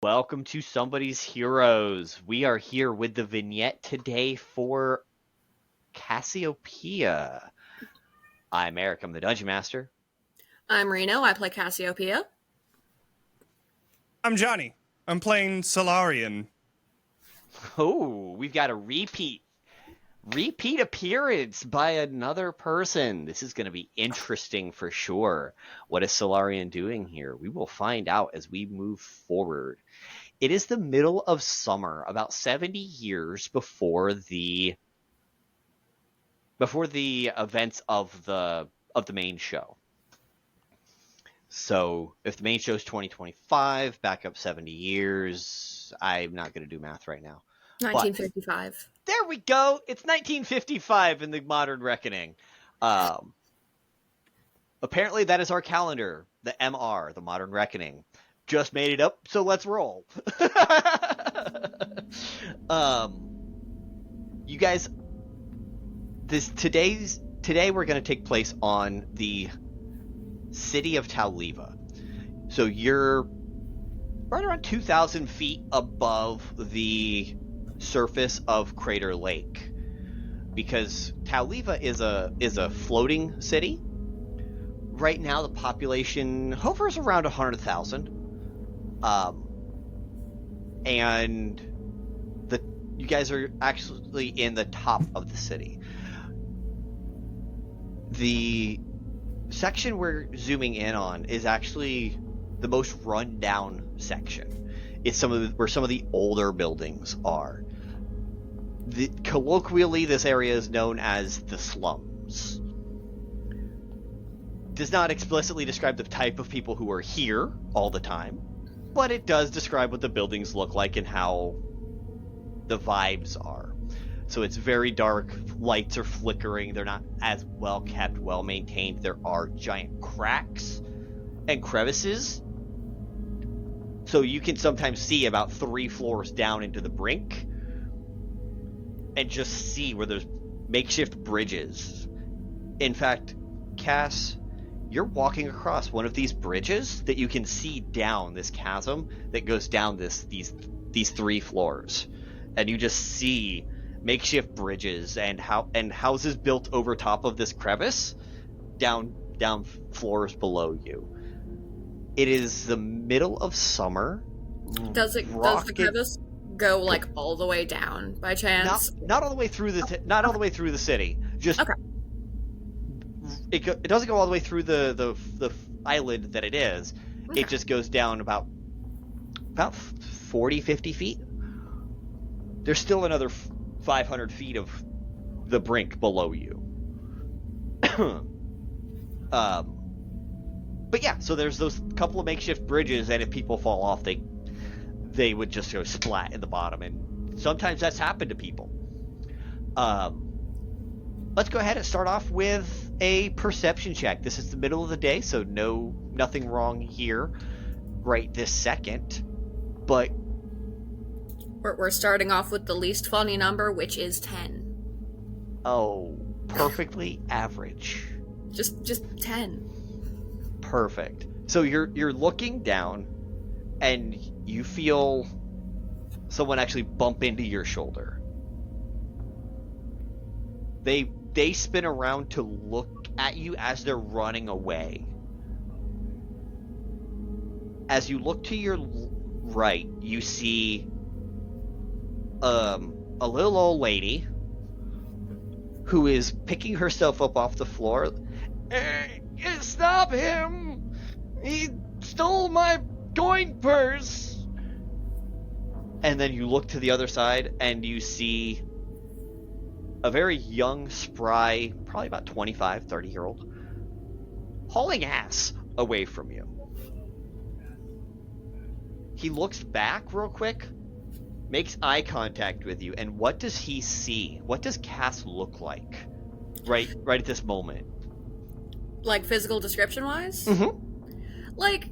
Welcome to Somebody's Heroes. We are here with the vignette today for Cassiopeia. I'm Eric, I'm the Dungeon Master. I'm Reno, I play Cassiopeia. I'm Johnny. I'm playing Solarian. Oh, we've got a repeat appearance by another person. This is going to be interesting for sure. What is Solarian doing here? We will find out as we move forward. It is the middle of summer, about 70 years before the events of the main show. So if the main show is 2025, back up 70 years, I'm not going to do math right now. 1955. But there we go. It's 1955 in the modern reckoning. Apparently that is our calendar, the MR, the modern reckoning. Just made it up, so let's roll. You guys, today we're going to take place on the city of Tauliva. So you're right around 2,000 feet above the surface of Crater Lake, because Tauliva is a floating city. Right now, the population hovers around 100,000. And you guys are actually in the top of the city. The section we're zooming in on is actually the most run-down section. It's where some of the older buildings are. Colloquially, this area is known as the slums. Does not explicitly describe the type of people who are here all the time, but it does describe what the buildings look like and how the vibes are. So it's very dark, lights are flickering, they're not as well kept, well maintained. There are giant cracks and crevices. So you can sometimes see about 3 floors down into the brink and just see where there's makeshift bridges. In fact, Cass, you're walking across one of these bridges that you can see down this chasm that goes down these 3 floors. And you just see makeshift bridges and houses built over top of this crevice down floors below you. It is the middle of summer. Does the crevice go like all the way down by chance? Not all the way through the city. Just okay. It doesn't go all the way through the island that it is. Okay. It just goes down about 40, 50 feet. There's still another 500 feet of the brink below you. But yeah, so there's those couple of makeshift bridges, and if people fall off, they would just go splat in the bottom, and sometimes that's happened to people. Let's go ahead and start off with a perception check. This is the middle of the day, so nothing wrong here right this second, but we're starting off with the least funny number, which is 10. Oh, perfectly average. Just 10. Perfect. So you're looking down, and you feel someone actually bump into your shoulder. They spin around to look at you as they're running away. As you look to your right, you see a little old lady who is picking herself up off the floor. Stop him! He stole my coin purse! And then you look to the other side and you see a very young, spry, probably about 25, 30-year-old, hauling ass away from you. He looks back real quick, makes eye contact with you, and what does he see? What does Cass look like right at this moment? Like physical description wise? Mm-hmm. Like,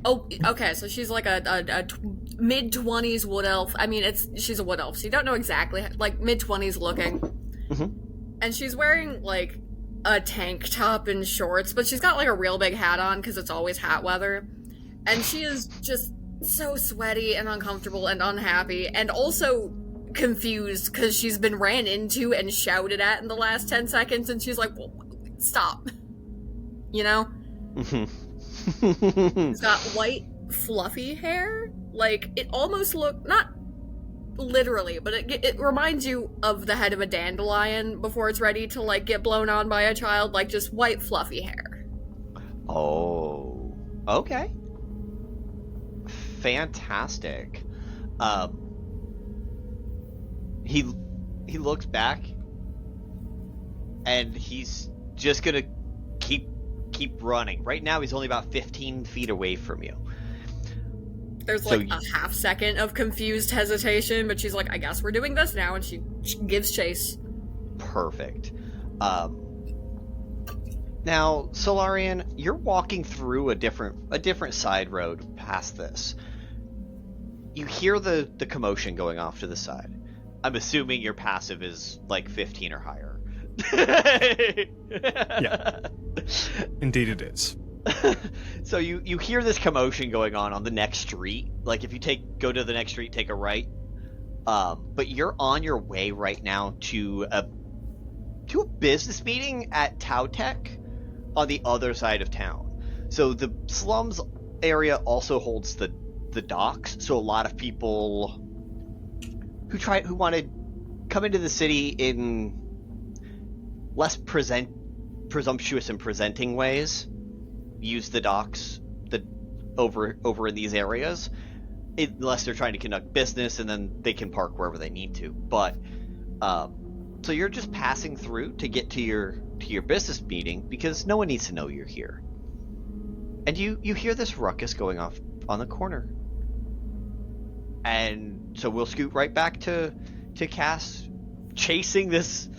oh, okay, so she's like a mid-20s wood elf. I mean, she's a wood elf, so you don't know exactly, like mid-20s looking. Mm-hmm. And she's wearing like a tank top and shorts, but she's got like a real big hat on because it's always hat weather. And she is just so sweaty and uncomfortable and unhappy, and also confused because she's been ran into and shouted at in the last 10 seconds, and she's like, well, stop. You know? She's got white, fluffy hair. Like, it almost look not literally, but it reminds you of the head of a dandelion before it's ready to, like, get blown on by a child. Like, just white, fluffy hair. Oh. Okay. Fantastic. He looks back, and he's just gonna keep running. Right now, he's only about 15 feet away from you. There's like a half second of confused hesitation, but she's like, I guess we're doing this now, and she gives chase. Perfect. Now, Solarian, you're walking through a different side road past this. You hear the commotion going off to the side. I'm assuming your passive is like 15 or higher. Yeah. Indeed it is. So you hear this commotion going on the next street. Like if you go to the next street, take a right. But you're on your way right now to a business meeting at Tautech on the other side of town. So the slums area also holds the docks. So a lot of people who want to come into the city in less presumptuous and presenting ways use the docks over in these areas, unless they're trying to conduct business, and then they can park wherever they need to. But so you're just passing through to get to your business meeting because no one needs to know you're here. And you hear this ruckus going off on the corner. And so we'll scoot right back to Cass chasing this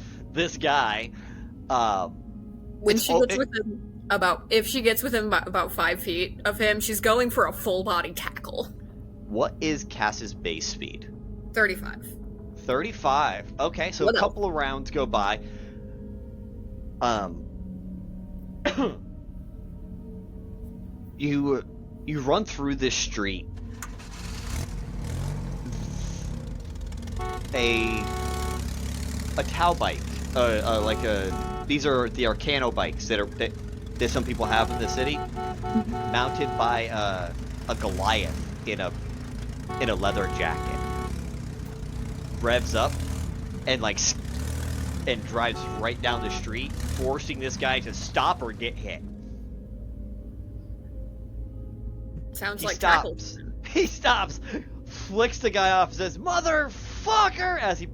guy. When she gets within if she gets within about 5 feet of him, she's going for a full body tackle. What is Cass's base speed? 35. 35. Okay, so a couple of rounds go by. You run through this street. A Tau bike, these are the Arcano bikes that some people have in the city, mounted by a Goliath in a leather jacket, revs up and drives right down the street, forcing this guy to stop or get hit. Sounds like stops. He stops, flicks the guy off, and says, "Motherfucker!" as he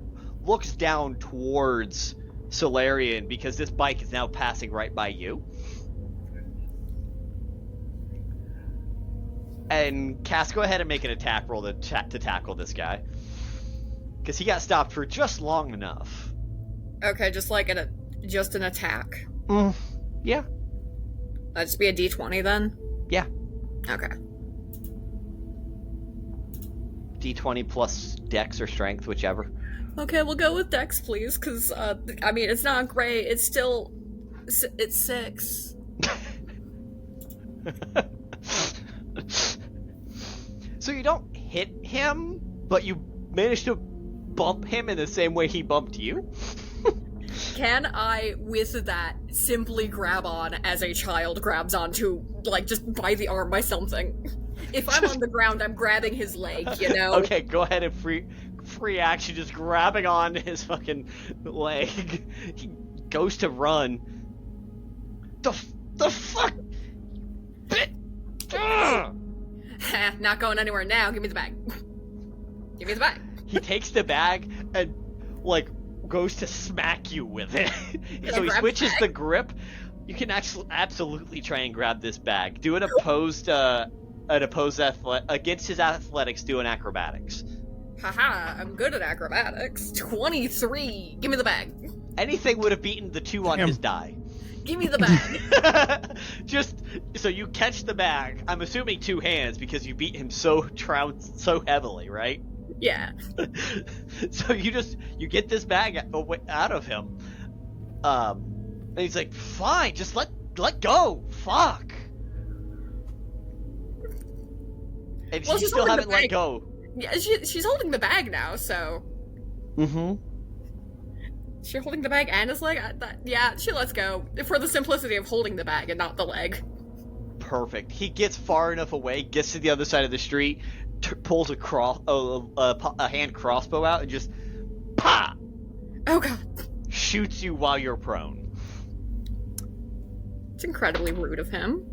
looks down towards Solarian because this bike is now passing right by you. And Cass, go ahead and make an attack roll to tackle this guy, because he got stopped for just long enough. Okay, just an attack. Yeah. That'd just be a D20 then. Yeah. Okay. D20 plus Dex or Strength, whichever. Okay, we'll go with Dex, please, because, it's not great. It's still... It's 6. So you don't hit him, but you manage to bump him in the same way he bumped you? Can I, with that, simply grab on as a child grabs onto, just by the arm, by something? If I'm on the ground, I'm grabbing his leg, you know? Okay, go ahead and free action, just grabbing on his fucking leg. He goes to run. The fuck? Not going anywhere now. Give me the bag. Give me the bag. He takes the bag and, goes to smack you with it. So he switches the grip. You can actually absolutely try and grab this bag. Do an opposed against his athletics, do an acrobatics. Haha, I'm good at acrobatics. 23. Give me the bag. Anything would have beaten the 2 on his die. Give me the bag. Just so you catch the bag. I'm assuming 2 hands because you beat him so heavily, right? Yeah. So you get this bag out of him. And he's like, "Fine, just let go. Fuck." And Well, you she's still holding the haven't let bag. go. Yeah, she's holding the bag now, so... Mm-hmm. She's holding the bag and his leg? Yeah, she lets go. For the simplicity of holding the bag and not the leg. Perfect. He gets far enough away, gets to the other side of the street, pulls a hand crossbow out, and just... Pa! Oh god. Shoots you while you're prone. It's incredibly rude of him.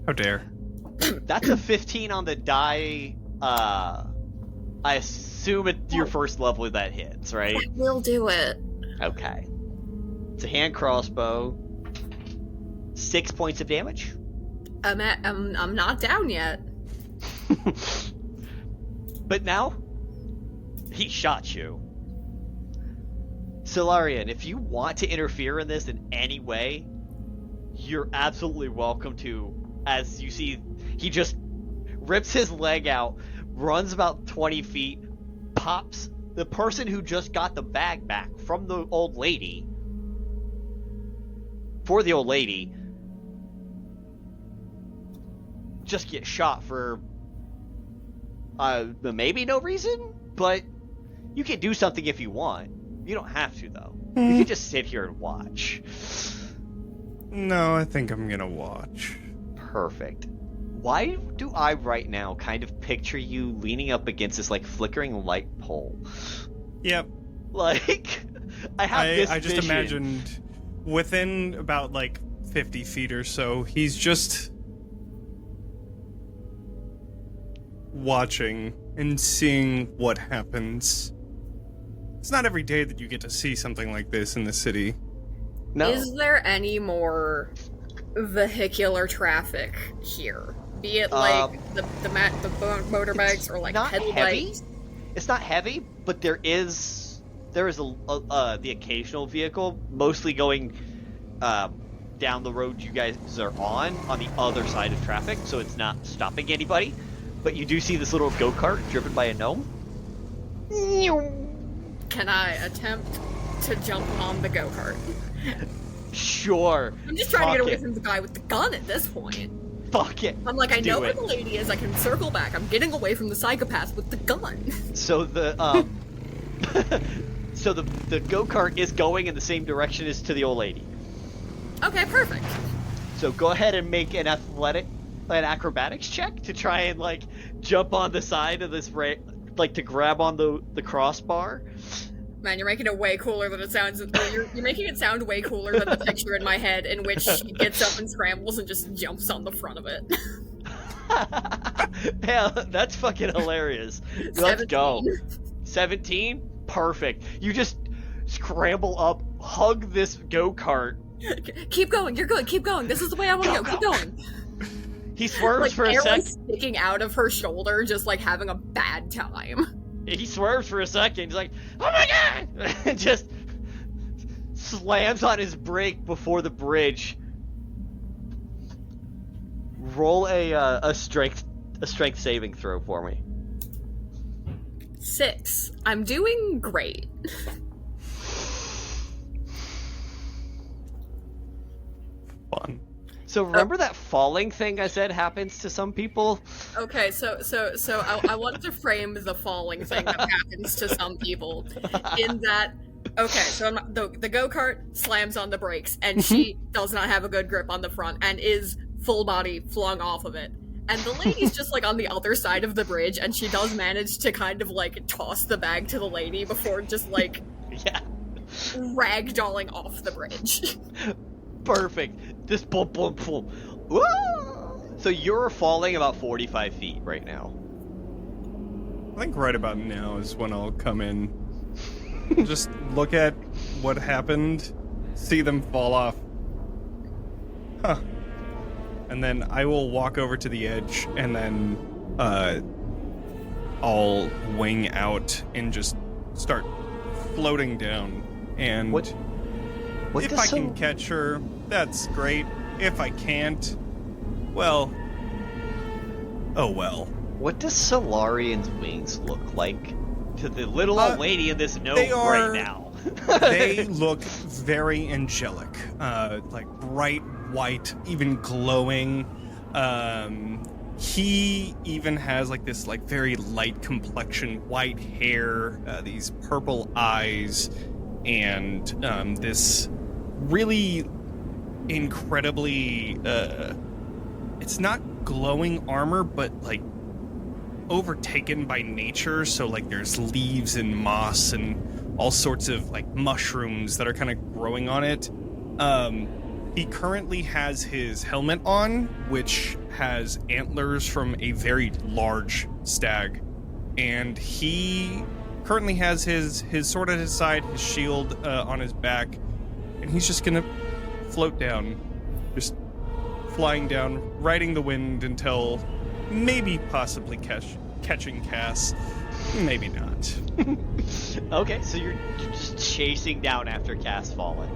How dare. That's a 15 on the die. I assume it's your first level that hits, right? That will do it. Okay. It's a hand crossbow. 6 points of damage. I'm not down yet. But now, he shot you. Solarian, if you want to interfere in this in any way, you're absolutely welcome to. As you see, he just rips his leg out, runs about 20 feet, pops the person who just got the bag back from the old lady. For the old lady, just get shot for maybe no reason, but you can do something if you want. You don't have to, though. You can just sit here and watch. No, I think I'm gonna watch. Perfect. Why do I right now kind of picture you leaning up against this like flickering light pole? Yep. Like, I have this I just vision. imagined within about like 50 feet or so, he's just watching and seeing what happens. It's not every day that you get to see something like this in the city. No. Is there any more vehicular traffic here? Be it like the motorbikes or like not pedal heavy. bikes? It's not heavy, but there is the occasional vehicle, mostly going down the road you guys are on the other side of traffic, so it's not stopping anybody. But you do see this little go-kart driven by a gnome. Can I attempt to jump on the go-kart? Sure. I'm just trying to get away Fuck it. from the guy with the gun at this point. Fuck it. I'm like, I Do know where it. the lady is, I can circle back. I'm getting away from the psychopath with the gun. So the so the go-kart is going in the same direction as to the old lady. Okay, perfect. So go ahead and make an acrobatics check to try and like jump on the side of this like to grab on the crossbar. Man, you're making it way cooler than it sounds. You're making it sound way cooler than the picture in my head in which he gets up and scrambles and just jumps on the front of it. Yeah, that's fucking hilarious. Let's go. 17? Perfect. You just scramble up, hug this go-kart. Keep going, you're good, keep going. This is the way I want to go, keep going. He swerves Like, for a air sec. was sticking out of her shoulder, just like having a bad time. He swerves for a second. He's like, "Oh my god!" and just slams on his brake before the bridge. Roll a strength saving throw for me. 6. I'm doing great. Fun. So remember that falling thing I said happens to some people? Okay, so I want to frame the falling thing that happens to some people in that. Okay, so the go-kart slams on the brakes, and she does not have a good grip on the front, and is full body flung off of it. And the lady's just like on the other side of the bridge, and she does manage to kind of like toss the bag to the lady before just like Yeah. ragdolling off the bridge. Perfect. This boom, boom, boom. Woo! So you're falling about 45 feet right now. I think right about now is when I'll come in. Just look at what happened, see them fall off. Huh. And then I will walk over to the edge, and then I'll wing out and just start floating down. And What if does I can catch her, that's great. If I can't, well, oh well. What does Solarian's wings look like to the little old lady in this gnome they are- right now? They look very angelic, like bright white, even glowing, He even has like this like very light complexion, white hair, these purple eyes, and this really incredibly it's not glowing armor, but like overtaken by nature. So like there's leaves and moss and all sorts of like mushrooms that are kind of growing on it. He currently has his helmet on, which has antlers from a very large stag, and he currently has his sword at his side, his shield on his back, and he's just gonna float down, just flying down, riding the wind until maybe possibly catching Cass, maybe not. Okay, so you're just chasing down after Cass falling.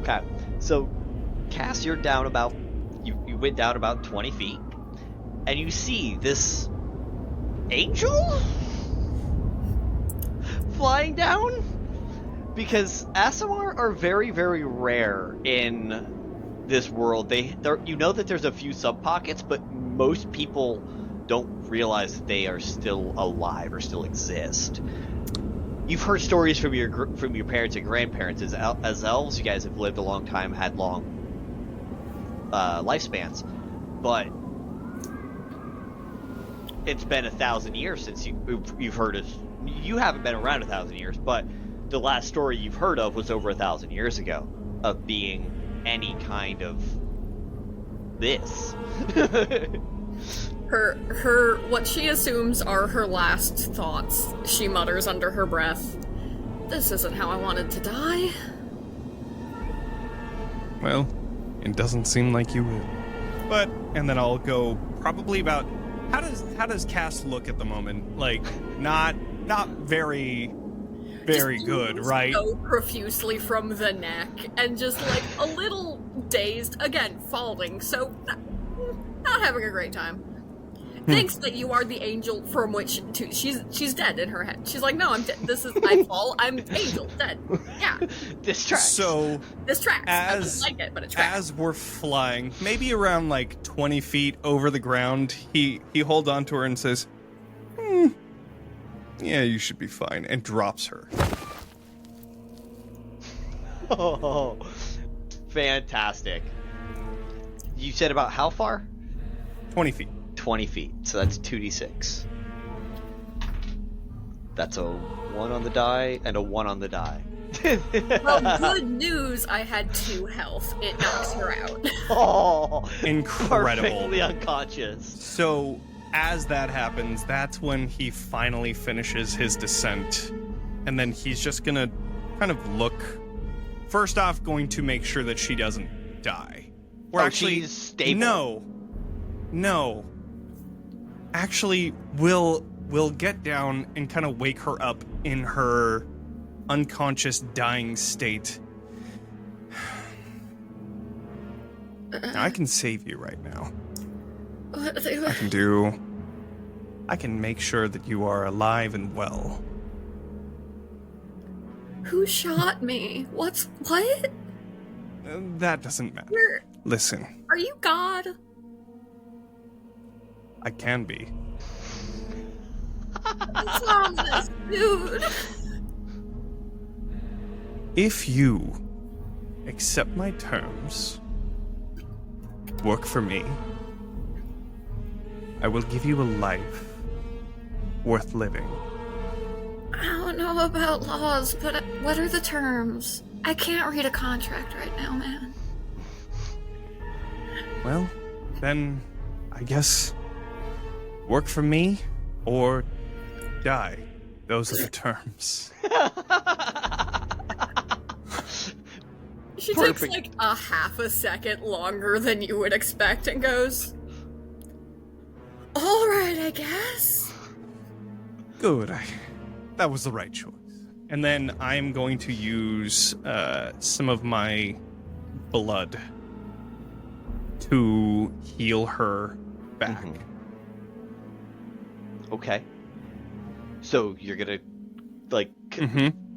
Okay, so Cass, you're down about, you went down about 20 feet, and you see this angel flying down? Because Aasimar are very, very rare in this world. You know that there's a few sub-pockets, but most people don't realize that they are still alive or still exist. You've heard stories from your parents and grandparents. As elves, you guys have lived a long time, had long lifespans, but it's been 1,000 years since you've heard it. You haven't been around 1,000 years, but the last story you've heard of was over 1,000 years ago of being any kind of this. Her what she assumes are her last thoughts. She mutters under her breath, "This isn't how I wanted to die." Well, it doesn't seem like you will. But, and then I'll go probably about, how does Cass look at the moment? Like, not very good, right? So profusely from the neck, and just like a little dazed, again, falling, so not having a great time. Thinks that you are the angel from which she's dead in her head. She's like, no, I'm dead. I fall. I'm angel dead. Yeah. This tracks. So this tracks. I don't as like it, but it tracks. As we're flying, maybe around like 20 feet over the ground, he holds on to her and says, "Yeah, you should be fine," and drops her. Oh, fantastic. You said about how far? 20 feet. 20 feet, so that's 2d6. That's a 1 on the die and a 1 on the die. Well, good news, I had 2 health. It knocks her out. Oh, incredible. Perfectly unconscious. So, as that happens, that's when he finally finishes his descent. And then he's just gonna kind of look, first off, going to make sure that she doesn't die. Or actually, she's stable. No. Actually, we'll get down and kind of wake her up in her unconscious, dying state. I can save you right now. I can make sure that you are alive and well. Who shot me? What? That doesn't matter. Listen. Are you God? I can be. What's wrong with this dude? If you accept my terms, work for me, I will give you a life worth living. I don't know about laws, but what are the terms? I can't read a contract right now, man. Well, then, I guess, work for me or die. Those are the terms. She takes like a half a second longer than you would expect and goes, "Alright, I guess." Good. That was the right choice. And then I'm going to use some of my blood to heal her back. Mm-hmm. Okay. So you're gonna like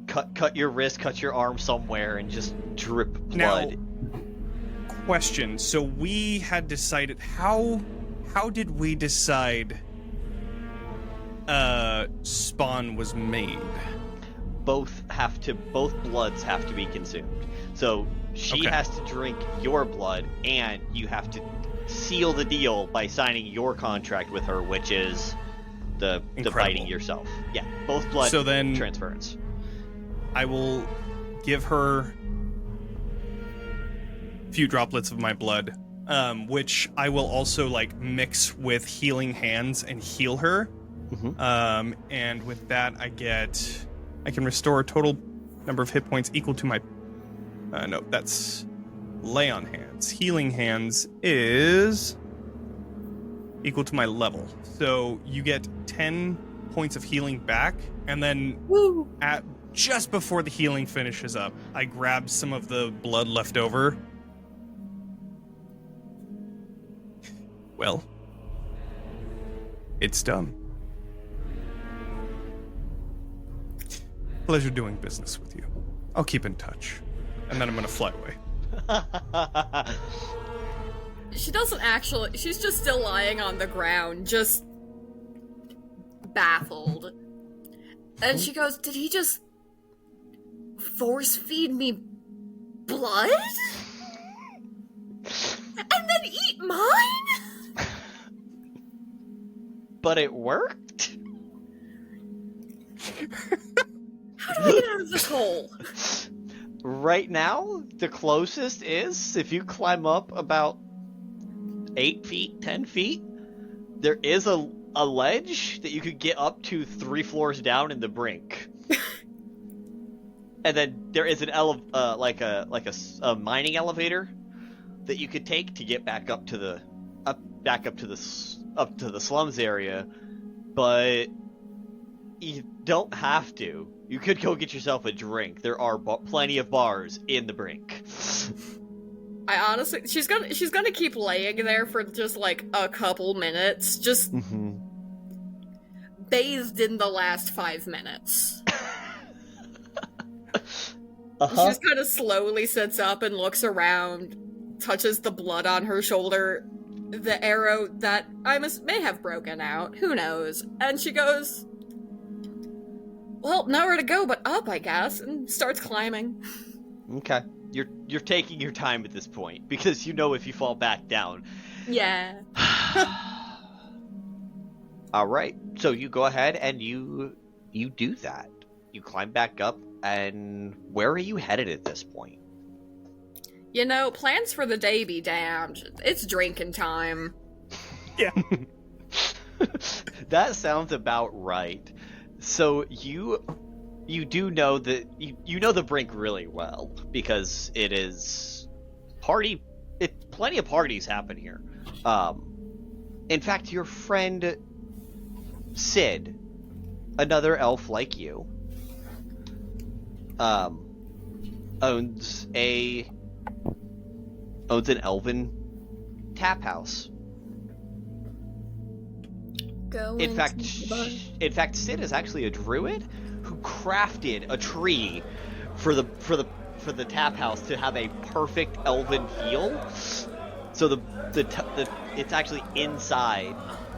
cut your wrist, cut your arm somewhere, and just drip blood. Now, question. So we had decided how how did we decide spawn was made? Both bloods have to be consumed. So she has to drink your blood, and you have to seal the deal by signing your contract with her, which is the fighting yourself. Yeah, both blood transference. I will give her a few droplets of my blood, which I will also like mix with healing hands and heal her. Mm-hmm. And with that, I can restore a total number of hit points equal to my. No, that's lay on hands. Healing hands is equal to my level. So you get 10 points of healing back, and then at just before the healing finishes up, I grab some of the blood left over. Well, it's done. Pleasure doing business with you. I'll keep in touch. And then I'm gonna fly away. She doesn't actually... She's just still lying on the ground, just baffled. And she goes, did he just force feed me blood? And then eat mine? But it worked? How do I get out of this hole? Right now, the closest is, if you climb up about 8 feet, 10 feet, there is a ledge that you could get up to 3 floors down in the brink. And then there is an a mining elevator that you could take to get back up to the slums area, but you don't have to. You could go get yourself a drink. There are plenty of bars in the brink. I honestly, she's gonna keep laying there for just like a couple minutes, just bathed in the last 5 minutes. She just kind of slowly sits up and looks around, touches the blood on her shoulder, the arrow that may have broken out, who knows, and she goes, well, nowhere to go but up, I guess, and starts climbing. Okay. You're taking your time at this point, because you know if you fall back down. Yeah. Alright, so you go ahead and you do that. You climb back up, and where are you headed at this point? You know, plans for the day be damned. It's drinking time. Yeah. That sounds about right. So you do know that you know the brink really well, because it is plenty of parties happen here. In fact, your friend Sid, another elf like you, owns an elven tap house. In fact, Sid is actually a druid who crafted a tree for the tap house to have a perfect elven feel. So it's actually inside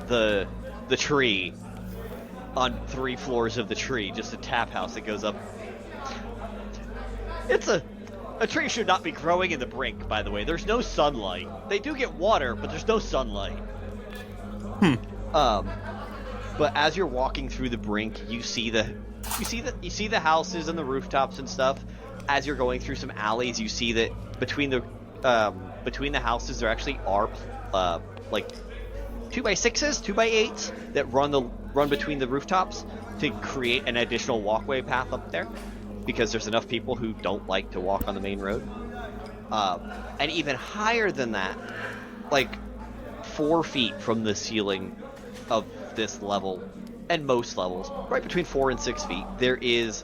the tree, on 3 floors of the tree, just a tap house that goes up. It's a tree should not be growing in the brink, by the way. There's no sunlight. They do get water, but there's no sunlight. But as you're walking through the brink, you see the houses and the rooftops and stuff. As you're going through some alleys, you see that between the houses there actually are like 2x6s, 2x8s that run between the rooftops to create an additional walkway path up there, because there's enough people who don't like to walk on the main road. And even higher than that, like 4 feet from the ceiling of this level, and most levels, right between 4 and 6 feet, there is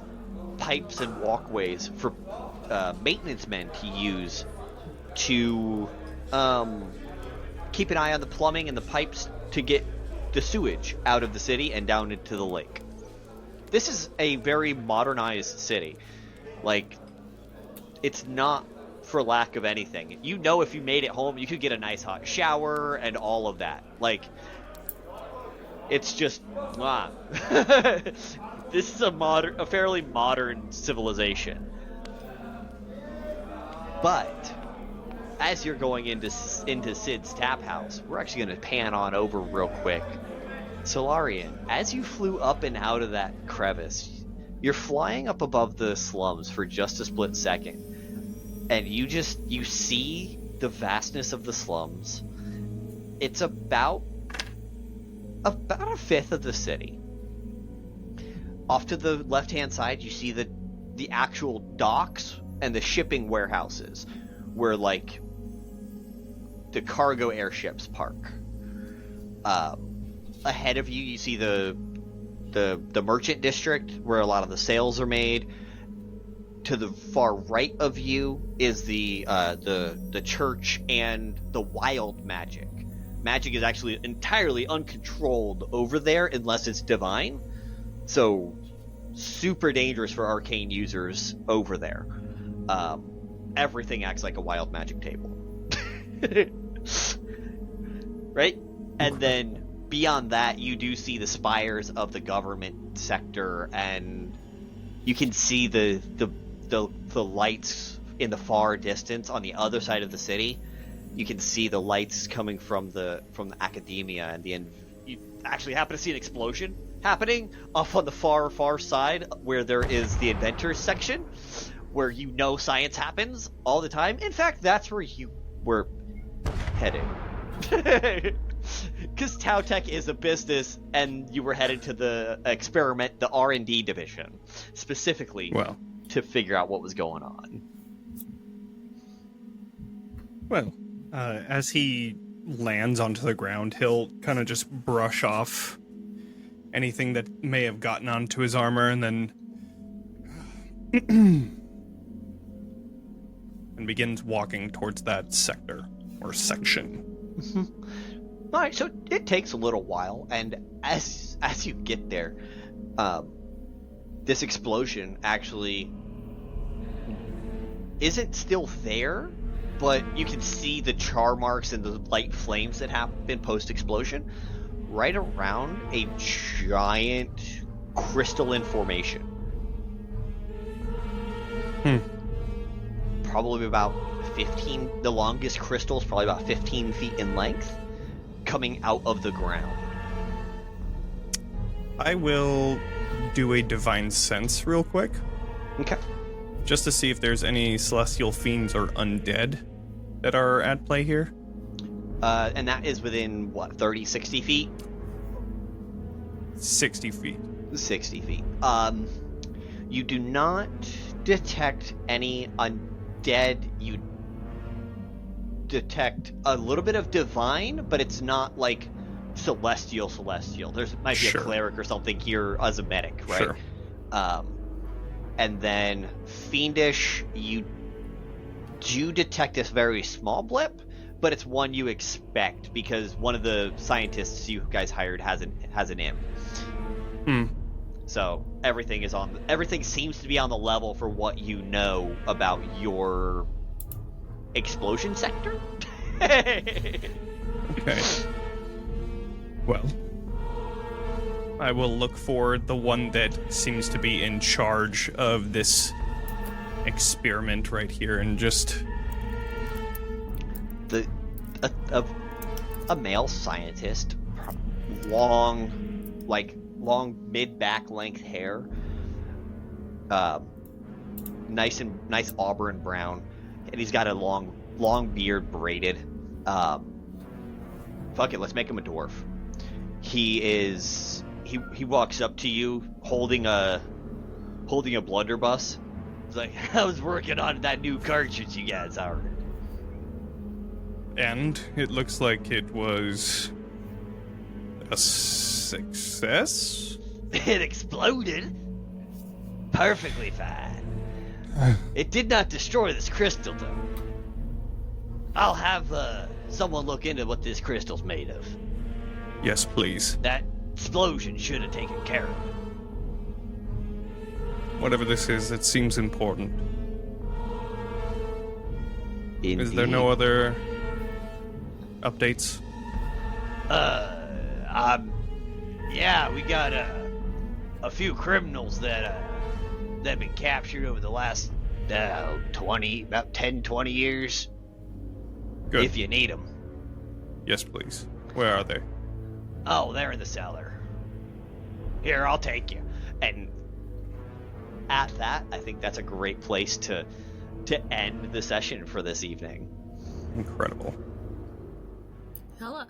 pipes and walkways for maintenance men to use to keep an eye on the plumbing and the pipes to get the sewage out of the city and down into the lake. This is a very modernized city. Like, it's not for lack of anything. You know, if you made it home, you could get a nice hot shower and all of that. Like, it's just, wow. This is a fairly modern civilization. But as you're going into Sid's tap house, we're actually going to pan on over real quick. Solarian, as you flew up and out of that crevice, you're flying up above the slums for just a split second, and you see the vastness of the slums. It's about a fifth of the city. Off to the left-hand side, you see the actual docks and the shipping warehouses, where like the cargo airships park. Ahead of you, you see the merchant district where a lot of the sales are made. To the far right of you is the church and the wild magic. Magic is actually entirely uncontrolled over there unless it's divine. So super dangerous for arcane users over there. Everything acts like a wild magic table. Right? And then beyond that, you do see the spires of the government sector, and you can see the lights in the far distance on the other side of the city. You can see the lights coming from the academia, and you actually happen to see an explosion happening off on the far side where there is the inventors section, where you know science happens all the time. In fact, that's where you were headed. Because Tau Tech is a business, and you were headed to the R&D division, specifically to figure out what was going on. Well, as he lands onto the ground, he'll kind of just brush off anything that may have gotten onto his armor, and then and begins walking towards that sector or section. Mm-hmm. All right, so it takes a little while, and as you get there, this explosion actually isn't still there, but you can see the char marks and the light flames that happen post-explosion right around a giant crystalline formation. Probably about 15, the longest crystal is probably about 15 feet in length, coming out of the ground. I will do a divine sense real quick. Okay. Just to see if there's any celestial fiends or undead that are at play here. And that is within, 30, 60 feet? 60 feet. 60 feet. You do not detect any undead. You detect a little bit of divine, but it's not like celestial. There might be a cleric or something here as a medic, right? Sure. And then fiendish, you do detect this very small blip, but it's one you expect because one of the scientists you guys hired has an imp. So everything seems to be on the level for what you know about your explosion sector. Okay. Well, I will look for the one that seems to be in charge of this experiment right here, and just a male scientist, long mid-back length hair, nice auburn brown, and he's got a long beard braided. Fuck it, let's make him a dwarf. He walks up to you holding a blunderbuss. He's like, I was working on that new cartridge you guys are. And it looks like it was a success? It exploded. Perfectly fine. It did not destroy this crystal, though. I'll have someone look into what this crystal's made of. Yes, please. That explosion should have taken care of it. Whatever this is, it seems important. Is there no other updates? Yeah, we got a few criminals that have been captured over the last 20 years. Good. If you need them. Yes, please. Where are they? Oh, they're in the cellar. Here, I'll take you. And at that, I think that's a great place to end the session for this evening. Incredible. Hella.